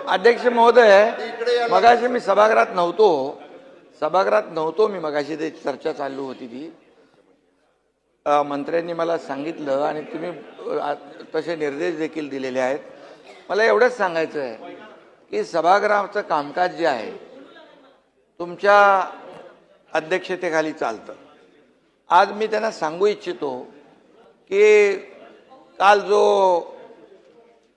अध्यक्ष महोदय, मगाशी मी सभागृहात नव्हतो मी मगाशी ते चर्चा चालू होती ती मंत्र्यांनी मला सांगितलं आणि तुम्ही तसे निर्देश देखील दिलेले आहेत. मला एवढंच सांगायचं आहे की सभागृहाचं कामकाज जे आहे तुमच्या अध्यक्षतेखाली चालतं. आज मी त्यांना सांगू इच्छितो की काल जो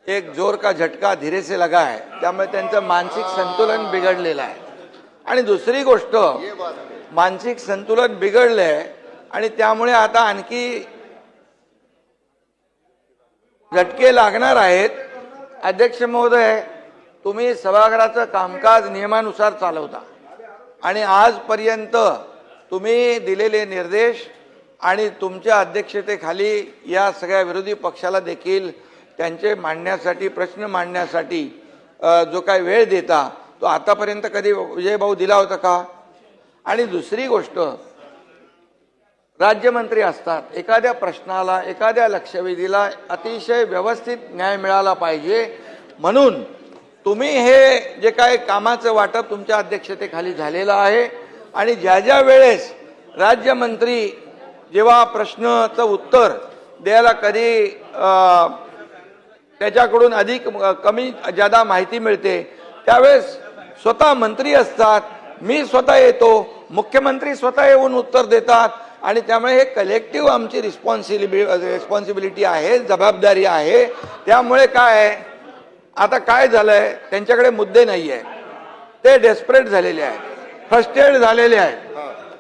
एक जोर का झटका धीरे से लगा है त्यामुळे त्यांचं मानसिक संतुलन बिघडलेलं आहे. आणि दुसरी गोष्ट, मानसिक संतुलन बिघडलंय आणि त्यामुळे आता आणखी झटके लागणार आहेत. अध्यक्ष महोदय, तुम्ही सभागृहाचं कामकाज नियमानुसार चालवता आणि आजपर्यंत तुम्ही दिलेले निर्देश आणि तुमच्या अध्यक्षतेखाली या सगळ्या विरोधी पक्षाला देखील त्यांचे मांडण्यासाठी, प्रश्न मांडण्यासाठी जो काही वेळ देता तो आतापर्यंत कधी विजय भाऊ दिला होता का? आणि दुसरी गोष्ट, राज्यमंत्री असतात, एखाद्या प्रश्नाला, एखाद्या लक्षवेधीला अतिशय व्यवस्थित न्याय मिळाला पाहिजे. म्हणून तुम्ही हे जे काही कामाचं वाटप तुमच्या अध्यक्षतेखाली झालेलं आहे आणि ज्या ज्या वेळेस राज्यमंत्री जेव्हा प्रश्नाचं उत्तर द्यायला कधी त्याच्याकडून अधिक कमी जादा माहिती मिळते त्यावेळेस स्वतः मंत्री असतात, मी स्वतः येतो, मुख्यमंत्री स्वतः येऊन उत्तर देतात आणि त्यामुळे हे कलेक्टिव्ह आमची रिस्पॉन्सिबिलिटी आहे, जबाबदारी आहे. त्यामुळे काय आहे, आता काय झालंय, त्यांच्याकडे मुद्दे नाही आहे, ते डेस्परेट झालेले आहेत, फ्रस्ट्रेट झालेले आहेत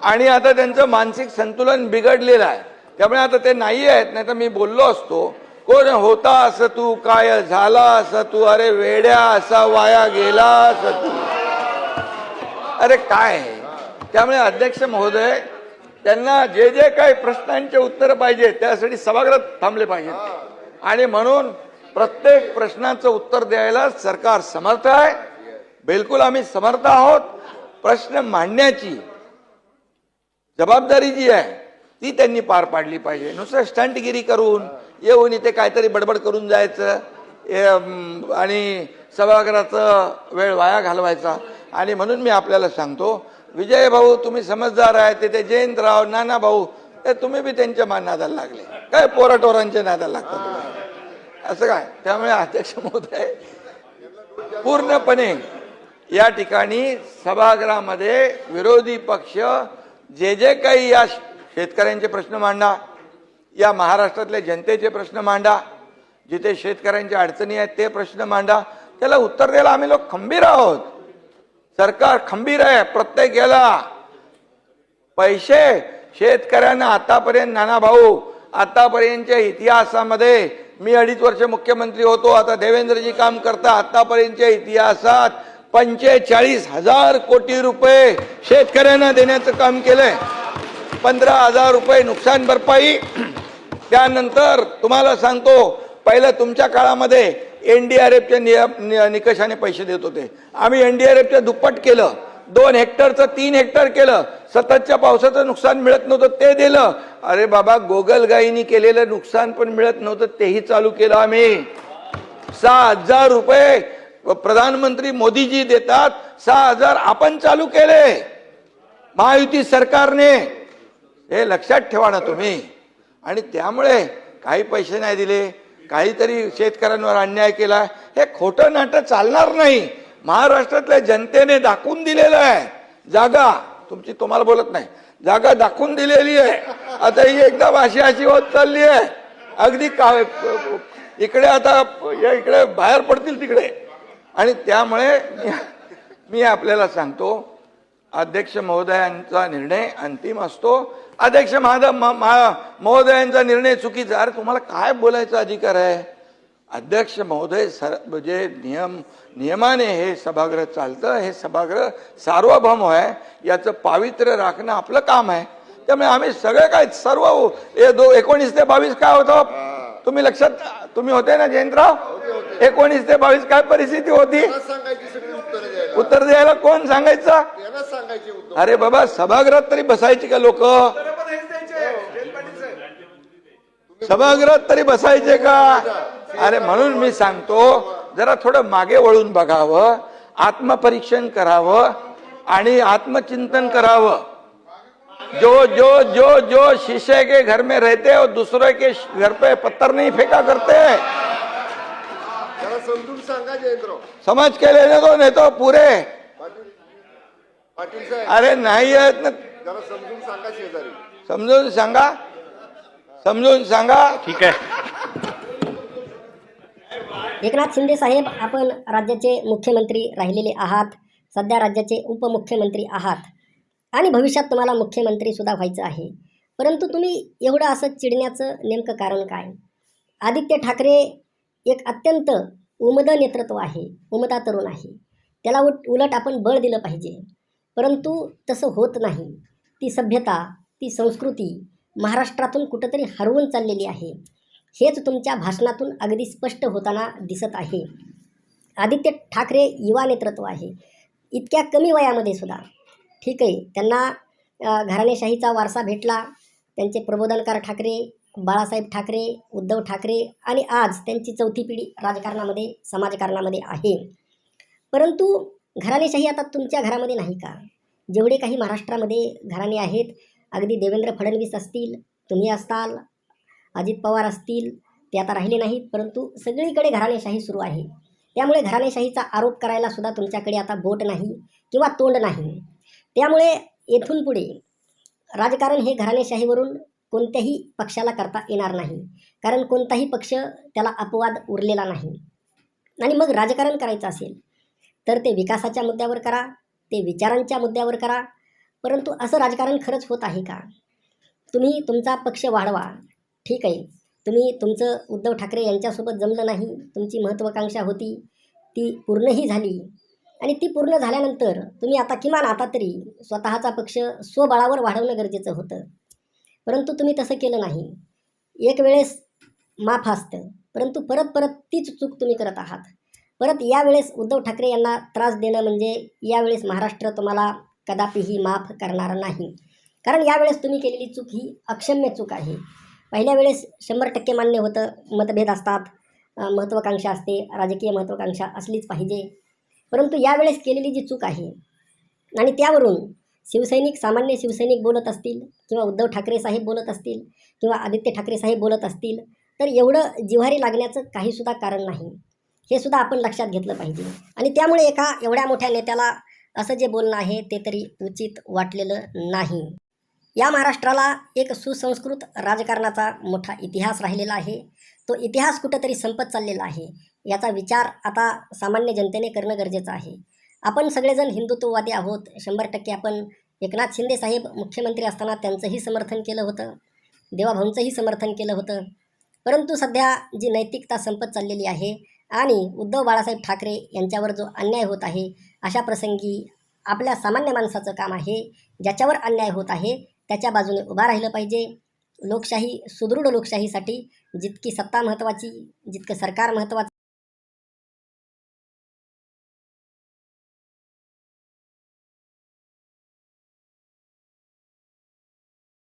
आणि आता त्यांचं मानसिक संतुलन बिघडलेलं आहे. त्यामुळे आता ते नाही आहेत. नाही तर मी बोललो असतो, कोण होता असं तू, काय झाला असं तू, अरे वेड्या असा वाया गेला असं तू, अरे काय. त्यामुळे अध्यक्ष महोदय, त्यांना जे जे काही प्रश्नांचे उत्तर पाहिजे त्यासाठी सभागृहात थांबले पाहिजेत आणि म्हणून प्रत्येक प्रश्नाचं उत्तर द्यायला सरकार समर्थ आहे. बिलकुल आम्ही समर्थ आहोत. प्रश्न मांडण्याची जबाबदारी जी आहे ती त्यांनी पार पाडली पाहिजे. नुसतं स्टंटगिरी करून येऊन इथे काहीतरी बडबड करून जायचं आणि सभागृहाचा वेळ वाया घालवायचा. आणि म्हणून मी आपल्याला सांगतो, विजय भाऊ तुम्ही समजदार आहे, ते जयंतराव, नाना भाऊ, तुम्ही बी त्यांच्या नादाला लागले, काय पोराटोरांच्या नादाला लागतात असं काय. त्यामुळे अध्यक्ष महोदय, पूर्णपणे या ठिकाणी सभागृहामध्ये विरोधी पक्ष जे जे काही या शेतकऱ्यांचे प्रश्न मांडा, या महाराष्ट्रातल्या जनतेचे प्रश्न मांडा, जिथे शेतकऱ्यांच्या अडचणी आहेत ते प्रश्न मांडा, त्याला उत्तर द्यायला आम्ही लोक खंबीर आहोत. सरकार खंबीर आहे. प्रत्येक याला पैसे शेतकऱ्यांना आतापर्यंत, नाना भाऊ, आतापर्यंतच्या इतिहासामध्ये मी 2.5 वर्ष मुख्यमंत्री होतो, आता देवेंद्रजी काम करता, आतापर्यंतच्या इतिहासात 45,000 कोटी रुपये शेतकऱ्यांना देण्याचं काम केलंय. 15,000 रुपये नुकसान भरपाई. त्यानंतर तुम्हाला सांगतो, पहिलं तुमच्या काळामध्ये NDRFच्या निकषाने पैसे देत होते, आम्ही NDRFच्या दुप्पट केलं, 2 हेक्टरचं 3 हेक्टर केलं. सततच्या पावसाचं नुकसान मिळत नव्हतं ते दिलं. अरे बाबा, गोगलगाईनी केलेलं नुकसान पण मिळत नव्हतं तेही चालू केलं आम्ही. 6,000 रुपये प्रधानमंत्री मोदीजी देतात, 6,000 आपण चालू केले महायुती सरकारने. हे लक्षात ठेवा ना तुम्ही. आणि त्यामुळे काही पैसे नाही दिले, काहीतरी शेतकऱ्यांवर अन्याय केला, हे खोटं नाटक चालणार नाही. महाराष्ट्रातल्या जनतेने दाखवून दिलेलं आहे. जागा तुमची, तुम्हाला बोलत नाही, जागा दाखवून दिलेली आहे. आता ही एकदम अशी होत चालली आहे, अगदी इकडे आता इकडे बाहेर पडतील तिकडे. आणि त्यामुळे मी आपल्याला सांगतो, अध्यक्ष महोदयांचा निर्णय अंतिम असतो. अध्यक्ष महोदयांचा निर्णय चुकीचा, अरे तुम्हाला काय बोलायचा अधिकार आहे? अध्यक्ष महोदय, जे नियमाने हे सभागृह चालतं, हे सभागृह सार्वभौम आहे, याचं पावित्र्य राखणं आपलं काम आहे. त्यामुळे आम्ही सगळे काय, सर्व 19 ते 22 काय होतं तुम्ही लक्षात, तुम्ही होते ना जयंतराव, 19 ते 22 काय परिस्थिती होती, उत्तर द्यायला कोण सांगायचं? अरे बाबा, सभागृहात तरी बसायची का लोक? सभागृहात तरी बसायचे का? अरे म्हणून मी सांगतो, जरा थोडं मागे वळून बघावं, आत्मपरीक्षण करावं आणि आत्मचिंतन करावं. जो जो जो जो शीशे के घर में रहते और दूसरे के घर पे पत्थर नहीं फेंका करते. जरा समजून सांगा जयंतराव. समझ के लेने दो, नहीं तो पूरे. पाटील साहेब अरे नाही आहेत ना, जरा समजून सांगा शेजारी. समजून सांगा, समजून सांगा. ठीक आहे. एकनाथ शिंदे साहेब, आपण राज्याचे मुख्यमंत्री राहिलेले आहात, सध्या राज्याचे उपमुख्यमंत्री आहात आणि भविष्यात तुम्हाला मुख्यमंत्रीसुद्धा व्हायचं आहे. परंतु तुम्ही एवढं असं चिडण्याचं नेमकं कारण काय? आदित्य ठाकरे एक अत्यंत उमदं नेतृत्व आहे, उमदा तरुण आहे. त्याला उलट आपण बळ दिलं पाहिजे. परंतु तसं होत नाही. ती सभ्यता, ती संस्कृती महाराष्ट्रातून कुठंतरी हरवून चाललेली आहे. हेच तुमच्या भाषणातून अगदी स्पष्ट होताना दिसत आहे. आदित्य ठाकरे युवा नेतृत्व आहे, इतक्या कमी वयामध्ये सुद्धा. ठीक आहे, त्यांना घराणेशाहीचा वारसा भेटला. त्यांचे प्रबोधनकार ठाकरे, बाळासाहेब ठाकरे, उद्धव ठाकरे आणि आज त्यांची चौथी पिढी राजकारणामध्ये, समाजकारणामध्ये आहे. परंतु घराणेशाही आता तुमच्या घरामध्ये नाही का? जेवढे काही महाराष्ट्रामध्ये घराणे आहेत, अगदी देवेंद्र फडणवीस असतील, तुम्ही असताल, अजित पवार असतील, ते आता राहिले नाहीत, परंतु सगळीकडे घराणेशाही सुरू आहे. त्यामुळे घराणेशाहीचा आरोप करायला सुद्धा तुमच्याकडे आता बोट नाही किंवा तोंड नाही. त्यामुळे येथून पुढे राजकारण हे घराणेशाहीवरून कोणत्याही पक्षाला करता येणार नाही, कारण कोणताही पक्ष त्याला अपवाद उरलेला नाही. आणि मग राजकारण करायचं असेल तर ते विकासाच्या मुद्द्यावर करा, ते विचारांच्या मुद्द्यावर करा. परंतु असं राजकारण खरंच होत आहे का? तुम्ही तुमचा पक्ष वाढवा, ठीक आहे, तुम्ही तुमचं उद्धव ठाकरे यांच्यासोबत जमलं नाही, तुमची महत्त्वाकांक्षा होती, ती पूर्णही झाली. आणि ती पूर्ण झाल्यानंतर तुम्ही आता किमान आता तरी स्वतःचा पक्ष स्वबळावर वाढवणं गरजेचं होतं. परंतु तुम्ही तसं केलं नाही. एक वेळेस माफ असतं, परंतु परत परत तीच चूक तुम्ही करत आहात. परत यावेळेस उद्धव ठाकरे यांना त्रास देणं म्हणजे यावेळेस महाराष्ट्र तुम्हाला कदापिही माफ करणार नाही. कारण यावेळेस तुम्ही केलेली चूक ही अक्षम्य चूक आहे. पहिल्या वेळेस 100% मान्य होतं, मतभेद असतात, महत्त्वाकांक्षा असते, राजकीय महत्त्वाकांक्षा असलीच पाहिजे. परंतु यावेळेस केलेली जी चूक आहे आणि त्यावरून शिवसैनिक, सामान्य शिवसैनिक बोलत असतील किंवा उद्धव ठाकरे साहेब बोलत असतील किंवा आदित्य ठाकरे साहेब बोलत असतील तर एवढं जिव्हारी लागण्याचं काहीसुद्धा कारण नाही. हे सुद्धा आपण लक्षात घेतलं पाहिजे. आणि त्यामुळे एका एवढ्या मोठ्या नेत्याला असं जे बोलणं आहे ते तरी उचित वाटलेलं नाही. या महाराष्ट्राला एक सुसंस्कृत राजकारणाचा मोठा इतिहास राहिलेला आहे. तो इतिहास कुठंतरी संपत चाललेला आहे. याचा विचार आता सामान्य जनतेने करणं गरजेचं आहे. आपण सगळेजण हिंदुत्ववादी आहोत, 100% आपण एकनाथ शिंदे साहेब मुख्यमंत्री असताना त्यांचंही समर्थन केलं होतं, देवाभाऊंचंही समर्थन केलं होतं. परंतु सध्या जी नैतिकता संपत चाललेली आहे आणि उद्धव बाळासाहेब ठाकरे यांच्यावर जो अन्याय होत आहे, अशा प्रसंगी आपल्या सामान्य माणसाचं काम आहे, ज्याच्यावर अन्याय होत आहे त्याच्या बाजूने उभा राहिलं पाहिजे. लोकशाही, सुदृढ लोकशाहीसाठी जितकी सत्ता महत्त्वाची, जितकं सरकार महत्त्वाचं